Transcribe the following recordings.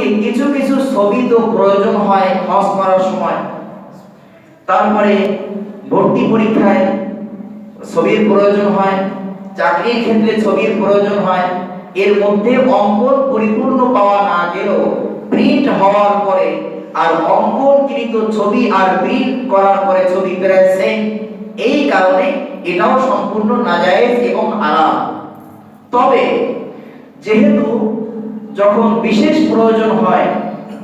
কি কিছু কিছু ছবি তো প্রয়োজন হয় হজ করার সময়, তারপরে ভর্তি পরীক্ষায় ছবির প্রয়োজন হয়, চাকরির ক্ষেত্রে ছবির প্রয়োজন হয়। এর মধ্যে অঙ্কন পরিপূর্ণ পাওয়া না গেলেও প্রিন্ট হওয়ার পরে আর অঙ্কনকৃত ছবি আর প্রিন্ট করার পরে ছবি প্রায় সেম, এই কারণে এটাও সম্পূর্ণ নাজায়েজ এবং হারাম। তবে যেহেতু যখন বিশেষ প্রয়োজন হয়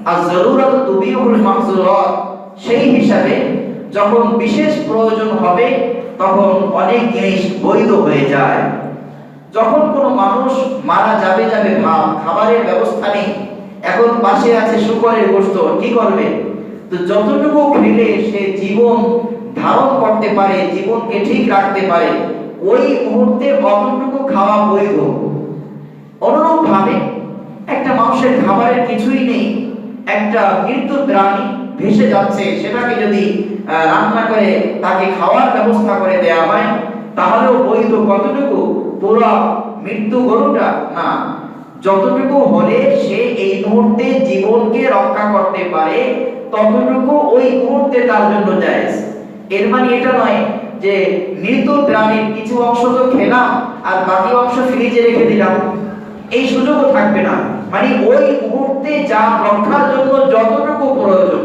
আর জরুরত তুবিহুল মাহজুরাত, সেই হিসাবে যখন বিশেষ প্রয়োজন হবে তখন অনেক জিনিস বৈধ হয়ে যায়। যখন কোনো মানুষ মারা যাবে ভাব, খাবারের ব্যবস্থা নেই, এখন পাশে আছে শুকরের গোশত, কি করবে? তো যতটুকু খেলে সে জীবন ধারণ করতে পারে, জীবনকে ঠিক রাখতে পারে, ওই মুহূর্তে অতটুকু খাওয়া বৈধ। অনুরূপ ভাবে একটা মানুষের খাবারের কিছুই নেই, একটা মৃত্যু প্রাণী ভেসে যাচ্ছে, সেটাকে যদি রান্না করে তাকে খাওয়ার ব্যবস্থা করে দেয়া হয় তাহলেও বৈধ। কতটুকু? পুরো মৃত্যু গরুটা না, যতটুকু হলে সে এই মুহূর্তে জীবনকে রক্ষা করতে পারে ততটুকু ওই মুহূর্তে তার জন্য জায়েজ। এর মানে এটা নয় যে মৃত প্রাণীর কিছু অংশ তো খেলাম আর বাকি অংশ ফ্রিজে রেখে দিলাম, এই সুযোগও থাকবে না। মানে ওই মুহূর্তে যা রক্ষার জন্য যতটুকু প্রয়োজন।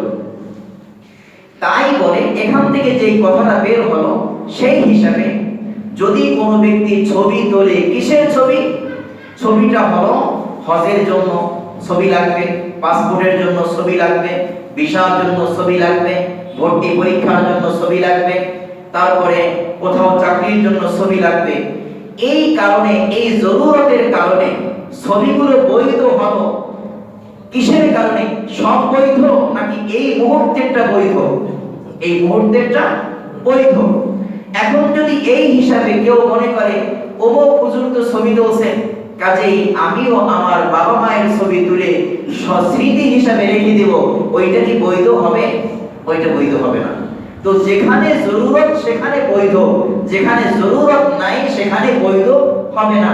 তাই বলে এখান থেকে যে কথাটা বের হলো, সেই হিসাবে যদি কোনো ব্যক্তি ছবি তোলে, কিসের ছবি? ছবিটা হলো হজের জন্য ছবি লাগবে, পাসপোর্টের জন্য ছবি লাগবে, ভিসার জন্য ছবি লাগবে, ভর্তি পরীক্ষার জন্য ছবি লাগবে, তারপরে কোথাও চাকরির জন্য ছবি লাগবে। এই কারণে, এই জরুরতের কারণে ছবিগুলো বৈধ হলো। কিসের কারণে? সব বৈধ নাকি এই মুহূর্তেরটা বৈধ? এই মুহূর্তেরটা বৈধ। এখন যদি এই হিসাবে কেউ মনে করে অমুক হুজুর তো ছবি তুলছেন, কাজেই আমিও আমার বাবা মায়ের ছবি তুলে স্মৃতি হিসাবে রেখে দেব, ওইটা কি বৈধ হবে? ওইটা বৈধ হবে না। তো যেখানে জরুরত সেখানে বৈধ, যেখানে জরুরত নাই সেখানে বৈধ হবে না।